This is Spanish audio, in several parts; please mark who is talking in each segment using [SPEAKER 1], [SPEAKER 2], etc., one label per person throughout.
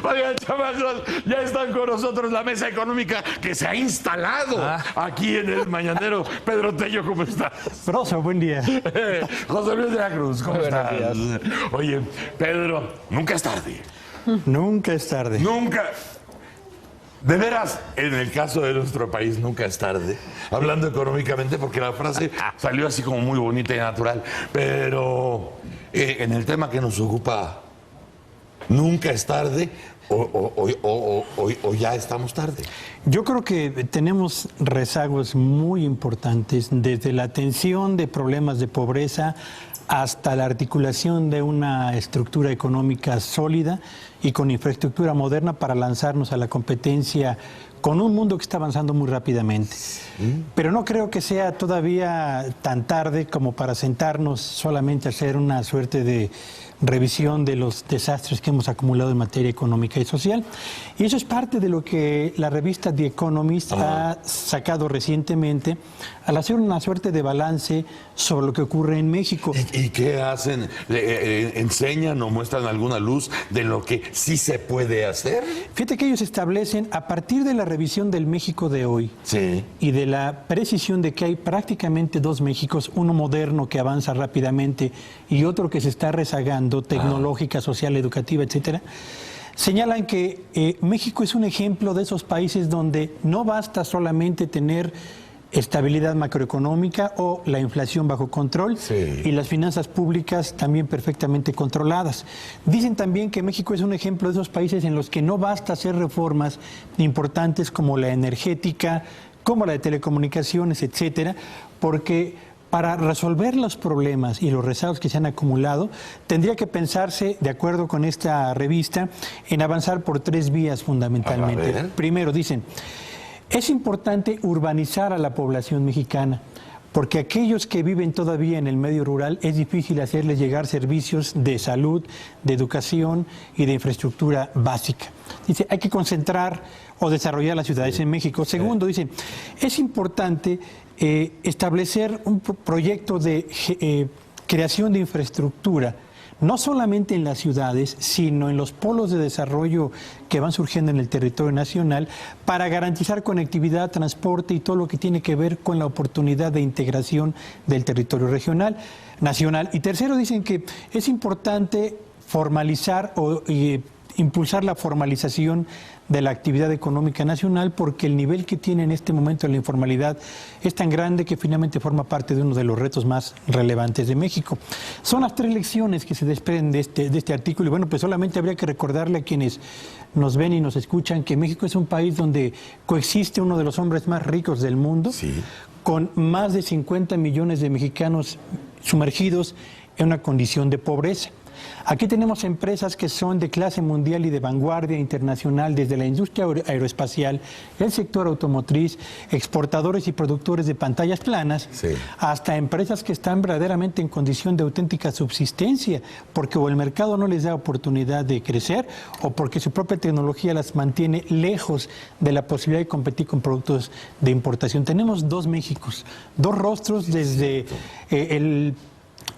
[SPEAKER 1] Oigan, chamacos, ya están con nosotros la mesa económica que se ha instalado aquí en el Mañanero. Pedro Tello, ¿cómo estás?
[SPEAKER 2] Broso, buen día.
[SPEAKER 1] José Luis de la Cruz, ¿cómo estás? Oye, Pedro, nunca es tarde.
[SPEAKER 2] Nunca es tarde.
[SPEAKER 1] Nunca. De veras, en el caso de nuestro país, nunca es tarde. Hablando económicamente, porque la frase salió así como muy bonita y natural. Pero en el tema que nos ocupa, nunca es tarde o ya estamos tarde.
[SPEAKER 2] Yo creo que tenemos rezagos muy importantes, desde la atención de problemas de pobreza hasta la articulación de una estructura económica sólida y con infraestructura moderna para lanzarnos a la competencia con un mundo que está avanzando muy rápidamente. Pero no creo que sea todavía tan tarde como para sentarnos solamente a hacer una suerte de revisión de los desastres que hemos acumulado en materia económica y social. Y eso es parte de lo que la revista The Economist ha sacado recientemente al hacer una suerte de balance sobre lo que ocurre en México.
[SPEAKER 1] ¿Y qué hacen? ¿Enseñan o muestran alguna luz de lo que sí se puede hacer?
[SPEAKER 2] Fíjate que ellos establecen, a partir de la revisión del México de hoy y de la precisión de que hay prácticamente dos Méxicos, uno moderno que avanza rápidamente y otro que se está rezagando, tecnológica, social, educativa, etcétera, señalan que México es un ejemplo de esos países donde no basta solamente tener estabilidad macroeconómica o la inflación bajo control y las finanzas públicas también perfectamente controladas. Dicen también que México es un ejemplo de esos países en los que no basta hacer reformas importantes como la energética, como la de telecomunicaciones, etcétera, porque para resolver los problemas y los rezagos que se han acumulado, tendría que pensarse, de acuerdo con esta revista, en avanzar por tres vías fundamentalmente. Primero, dicen, es importante urbanizar a la población mexicana, porque aquellos que viven todavía en el medio rural es difícil hacerles llegar servicios de salud, de educación y de infraestructura básica. Dice, hay que concentrar o desarrollar las ciudades en México. Segundo, dice, es importante establecer un proyecto de creación de infraestructura, no solamente en las ciudades, sino en los polos de desarrollo que van surgiendo en el territorio nacional, para garantizar conectividad, transporte y todo lo que tiene que ver con la oportunidad de integración del territorio regional, nacional. Y tercero, dicen que es importante formalizar o impulsar la formalización de la actividad económica nacional, porque el nivel que tiene en este momento la informalidad es tan grande que finalmente forma parte de uno de los retos más relevantes de México. Son las tres lecciones que se desprenden de este artículo, y bueno, pues solamente habría que recordarle a quienes nos ven y nos escuchan que México es un país donde coexiste uno de los hombres más ricos del mundo, con más de 50 millones de mexicanos sumergidos en una condición de pobreza. Aquí tenemos empresas que son de clase mundial y de vanguardia internacional, desde la industria aeroespacial, el sector automotriz, exportadores y productores de pantallas planas, hasta empresas que están verdaderamente en condición de auténtica subsistencia, porque o el mercado no les da oportunidad de crecer o porque su propia tecnología las mantiene lejos de la posibilidad de competir con productos de importación. Tenemos dos Méxicos, dos rostros desde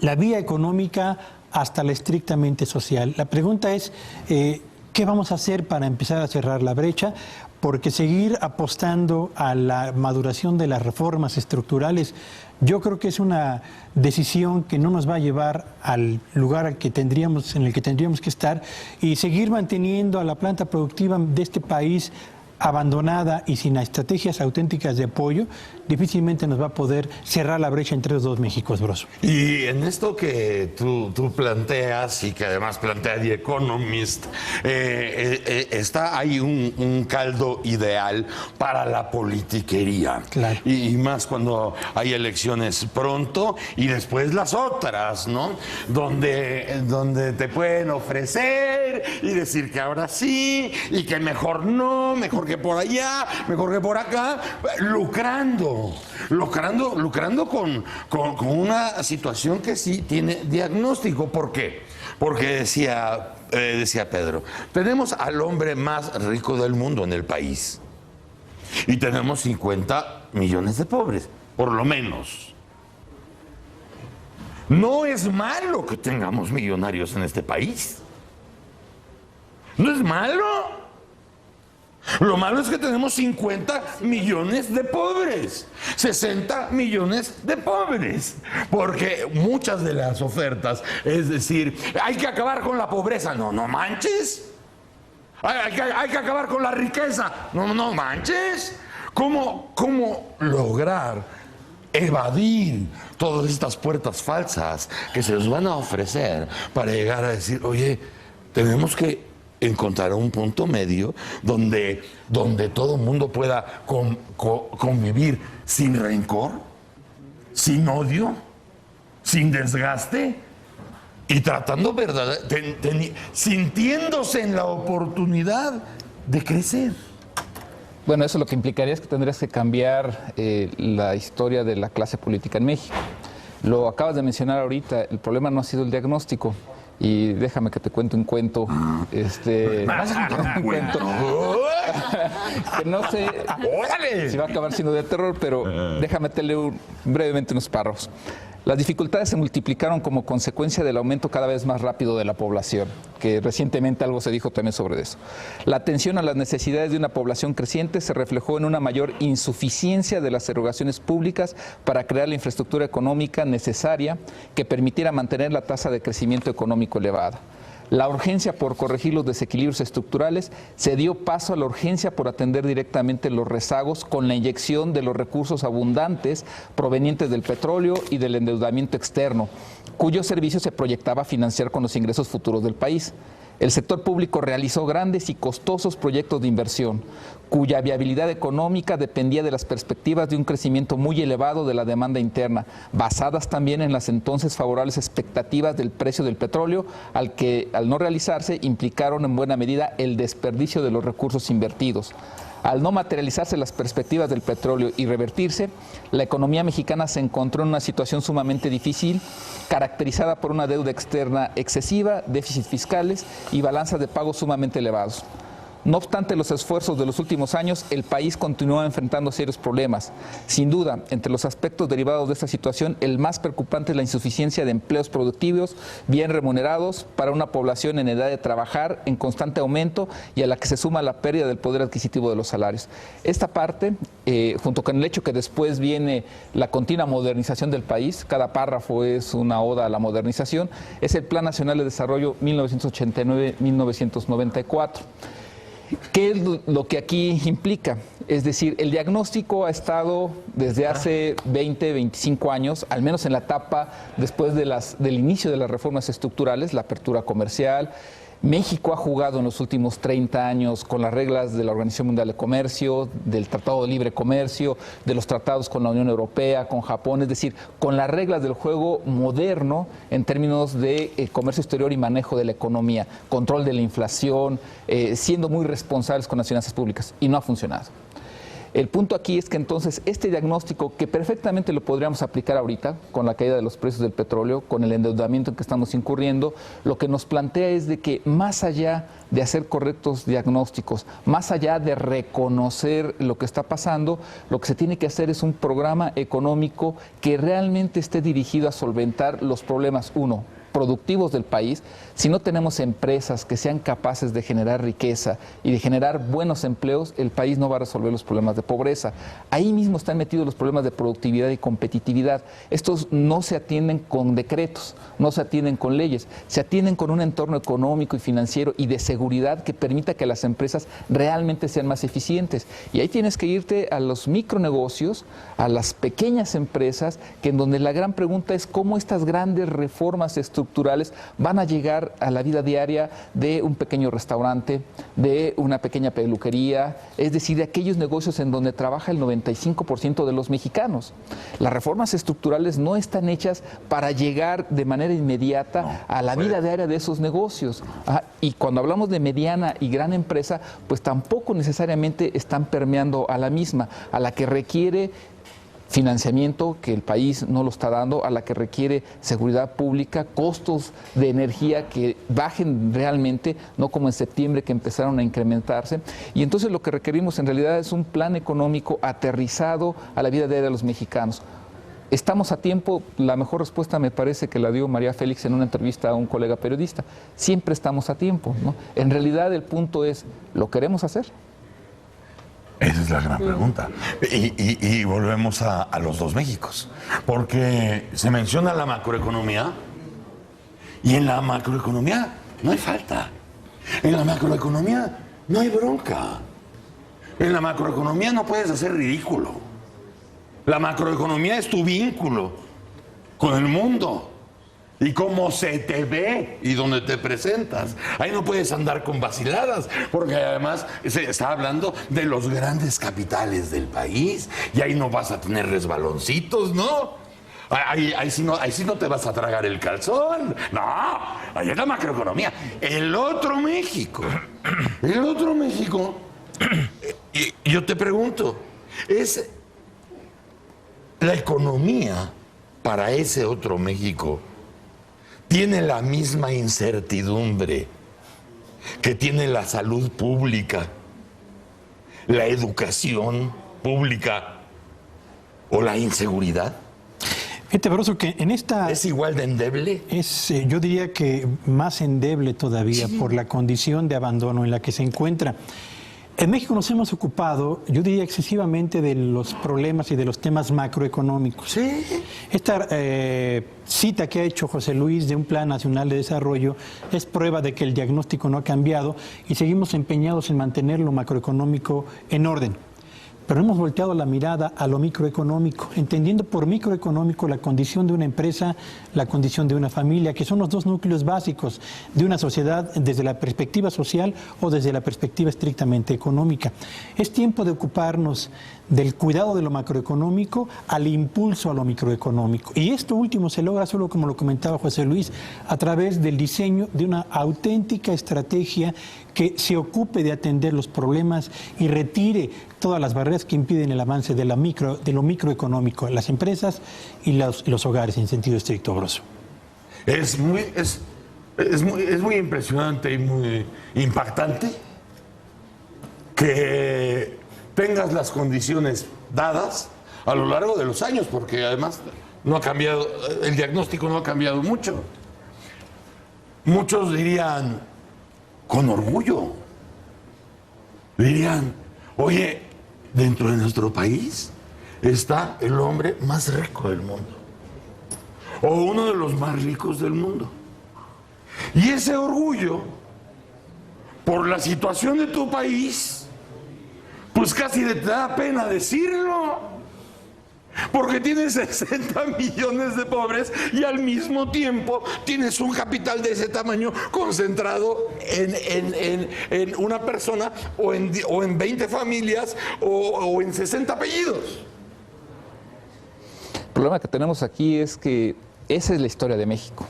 [SPEAKER 2] la vía económica hasta la estrictamente social. La pregunta es, ¿qué vamos a hacer para empezar a cerrar la brecha? Porque seguir apostando a la maduración de las reformas estructurales, yo creo que es una decisión que no nos va a llevar al lugar en el que tendríamos que estar, y seguir manteniendo a la planta productiva de este país abandonada y sin estrategias auténticas de apoyo, difícilmente nos va a poder cerrar la brecha entre los dos Méxicos, Broso.
[SPEAKER 1] Y en esto que tú planteas y que además plantea The Economist, está ahí un caldo ideal para la politiquería.
[SPEAKER 2] Claro.
[SPEAKER 1] Y más cuando hay elecciones pronto y después las otras, ¿no? Donde te pueden ofrecer y decir que ahora sí y que mejor no, mejor que por allá, mejor que por acá, lucrando con una situación que sí tiene diagnóstico. ¿Por qué? Porque decía Pedro, tenemos al hombre más rico del mundo en el país y tenemos 50 millones de pobres, por lo menos. No es malo que tengamos millonarios en este país. No es malo. Lo malo es que tenemos 50 millones de pobres, 60 millones de pobres, porque muchas de las ofertas, es decir, hay que acabar con la pobreza, no manches. Hay que acabar con la riqueza, no manches. ¿Cómo lograr evadir todas estas puertas falsas que se nos van a ofrecer para llegar a decir, oye, tenemos que encontrar un punto medio donde todo el mundo pueda convivir sin rencor, sin odio, sin desgaste y tratando sintiéndose en la oportunidad de crecer?
[SPEAKER 3] Bueno, eso lo que implicaría es que tendrías que cambiar la historia de la clase política en México. Lo acabas de mencionar ahorita, el problema no ha sido el diagnóstico. Y déjame que te cuente un cuento. Un cuento. Que no sé si va a acabar siendo de terror, pero déjame te leo brevemente unos párrafos. Las dificultades se multiplicaron como consecuencia del aumento cada vez más rápido de la población, que recientemente algo se dijo también sobre eso. La atención a las necesidades de una población creciente se reflejó en una mayor insuficiencia de las erogaciones públicas para crear la infraestructura económica necesaria que permitiera mantener la tasa de crecimiento económico elevada. La urgencia por corregir los desequilibrios estructurales se dio paso a la urgencia por atender directamente los rezagos con la inyección de los recursos abundantes provenientes del petróleo y del endeudamiento externo, cuyo servicio se proyectaba financiar con los ingresos futuros del país. El sector público realizó grandes y costosos proyectos de inversión, cuya viabilidad económica dependía de las perspectivas de un crecimiento muy elevado de la demanda interna, basadas también en las entonces favorables expectativas del precio del petróleo, al que, al no realizarse, implicaron en buena medida el desperdicio de los recursos invertidos. Al no materializarse las perspectivas del petróleo y revertirse, la economía mexicana se encontró en una situación sumamente difícil, caracterizada por una deuda externa excesiva, déficits fiscales y balanzas de pagos sumamente elevados. No obstante los esfuerzos de los últimos años, el país continúa enfrentando serios problemas. Sin duda, entre los aspectos derivados de esta situación, el más preocupante es la insuficiencia de empleos productivos bien remunerados para una población en edad de trabajar en constante aumento y a la que se suma la pérdida del poder adquisitivo de los salarios. Esta parte, junto con el hecho que después viene la continua modernización del país, cada párrafo es una oda a la modernización, es el Plan Nacional de Desarrollo 1989-1994. ¿Qué es lo que aquí implica? Es decir, el diagnóstico ha estado desde hace 20, 25 años, al menos en la etapa después del inicio de las reformas estructurales, la apertura comercial. México ha jugado en los últimos 30 años con las reglas de la Organización Mundial de Comercio, del Tratado de Libre Comercio, de los tratados con la Unión Europea, con Japón, es decir, con las reglas del juego moderno en términos de comercio exterior y manejo de la economía, control de la inflación, siendo muy responsables con las finanzas públicas, y no ha funcionado. El punto aquí es que entonces este diagnóstico, que perfectamente lo podríamos aplicar ahorita con la caída de los precios del petróleo, con el endeudamiento en que estamos incurriendo, lo que nos plantea es de que más allá de hacer correctos diagnósticos, más allá de reconocer lo que está pasando, lo que se tiene que hacer es un programa económico que realmente esté dirigido a solventar los problemas, uno, productivos del país. Si no tenemos empresas que sean capaces de generar riqueza y de generar buenos empleos, el país no va a resolver los problemas de pobreza. Ahí mismo están metidos los problemas de productividad y competitividad. Estos no se atienden con decretos, no se atienden con leyes, se atienden con un entorno económico y financiero y de seguridad que permita que las empresas realmente sean más eficientes. Y ahí tienes que irte a los micronegocios, a las pequeñas empresas, que en donde la gran pregunta es cómo estas grandes reformas estructurales van a llegar a la vida diaria de un pequeño restaurante, de una pequeña peluquería, es decir, de aquellos negocios en donde trabaja el 95% de los mexicanos. Las reformas estructurales no están hechas para llegar de manera inmediata a la vida diaria de esos negocios. Y cuando hablamos de mediana y gran empresa, pues tampoco necesariamente están permeando a la misma, a la que requiere financiamiento que el país no lo está dando, a la que requiere seguridad pública, costos de energía que bajen realmente, no como en septiembre que empezaron a incrementarse. Y entonces lo que requerimos en realidad es un plan económico aterrizado a la vida diaria de los mexicanos. Estamos a tiempo. La mejor respuesta me parece que la dio María Félix en una entrevista a un colega periodista. Siempre estamos a tiempo, ¿no? En realidad el punto es, ¿lo queremos hacer?
[SPEAKER 1] Esa es la gran pregunta. Y volvemos a los dos Méxicos. Porque se menciona la macroeconomía y en la macroeconomía no hay falta. En la macroeconomía no hay bronca. En la macroeconomía no puedes hacer ridículo. La macroeconomía es tu vínculo con el mundo y cómo se te ve y dónde te presentas. Ahí no puedes andar con vaciladas, porque además se está hablando de los grandes capitales del país y ahí no vas a tener resbaloncitos, ¿no? Ahí sí no te vas a tragar el calzón. No, ahí es la macroeconomía. El otro México, y yo te pregunto, ¿es la economía para ese otro México tiene la misma incertidumbre que tiene la salud pública, la educación pública o la inseguridad?
[SPEAKER 2] Fíjate, Barroso, que en esta...
[SPEAKER 1] ¿Es igual de endeble?
[SPEAKER 2] Yo diría que más endeble todavía, sí, por la condición de abandono en la que se encuentra. En México nos hemos ocupado, yo diría, excesivamente de los problemas y de los temas macroeconómicos.
[SPEAKER 1] Sí.
[SPEAKER 2] Esta cita que ha hecho José Luis de un Plan Nacional de Desarrollo es prueba de que el diagnóstico no ha cambiado y seguimos empeñados en mantener lo macroeconómico en orden. Pero hemos volteado la mirada a lo microeconómico, entendiendo por microeconómico la condición de una empresa, la condición de una familia, que son los dos núcleos básicos de una sociedad desde la perspectiva social o desde la perspectiva estrictamente económica. Es tiempo de ocuparnos del cuidado de lo macroeconómico al impulso a lo microeconómico. Y esto último se logra solo, como lo comentaba José Luis, a través del diseño de una auténtica estrategia que se ocupe de atender los problemas y retire todas las barreras que impiden el avance de lo microeconómico, las empresas y los hogares en sentido estricto, Barroso.
[SPEAKER 1] Es muy impresionante y muy impactante que tengas las condiciones dadas a lo largo de los años, porque además no ha cambiado, el diagnóstico no ha cambiado mucho. Muchos dirían, con orgullo, dirían, oye, dentro de nuestro país está el hombre más rico del mundo, o uno de los más ricos del mundo. Y ese orgullo, por la situación de tu país, pues casi te da pena decirlo, porque tienes 60 millones de pobres y al mismo tiempo tienes un capital de ese tamaño concentrado en una persona o en 20 familias o en 60 apellidos.
[SPEAKER 3] El problema que tenemos aquí es que esa es la historia de México.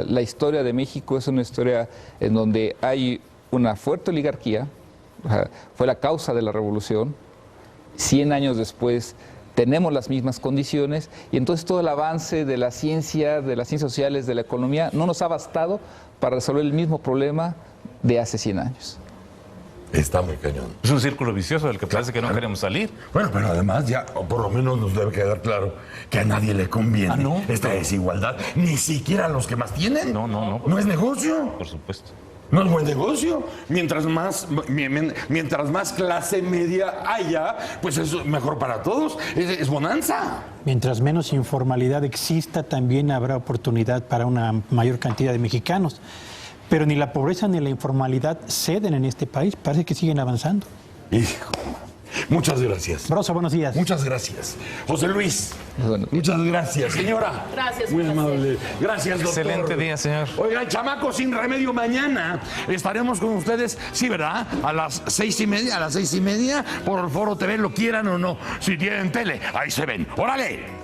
[SPEAKER 3] La historia de México es una historia en donde hay una fuerte oligarquía. Fue la causa de la revolución. 100 años después tenemos las mismas condiciones y entonces todo el avance de las ciencias sociales, de la economía, no nos ha bastado para resolver el mismo problema de hace 100 años.
[SPEAKER 1] Está muy cañón.
[SPEAKER 4] Es un círculo vicioso del que parece que no queremos salir.
[SPEAKER 1] Bueno, pero además ya, o por lo menos nos debe quedar claro que a nadie le conviene esta desigualdad, ni siquiera a los que más tienen. No es negocio.
[SPEAKER 4] Por supuesto.
[SPEAKER 1] No es buen negocio. Mientras más clase media haya, pues es mejor para todos. Es bonanza.
[SPEAKER 2] Mientras menos informalidad exista, también habrá oportunidad para una mayor cantidad de mexicanos. Pero ni la pobreza ni la informalidad ceden en este país. Parece que siguen avanzando.
[SPEAKER 1] Hijo. Muchas gracias.
[SPEAKER 2] Broso, buenos días.
[SPEAKER 1] Muchas gracias. José Luis, muchas gracias. Señora.
[SPEAKER 5] Gracias.
[SPEAKER 1] Muy amable. Gracias, doctor.
[SPEAKER 4] Excelente día, señor.
[SPEAKER 1] Oigan, chamacos, sin remedio, mañana estaremos con ustedes, sí, ¿verdad? A las 6:30, por Foro TV, lo quieran o no. Si tienen tele, ahí se ven. ¡Órale!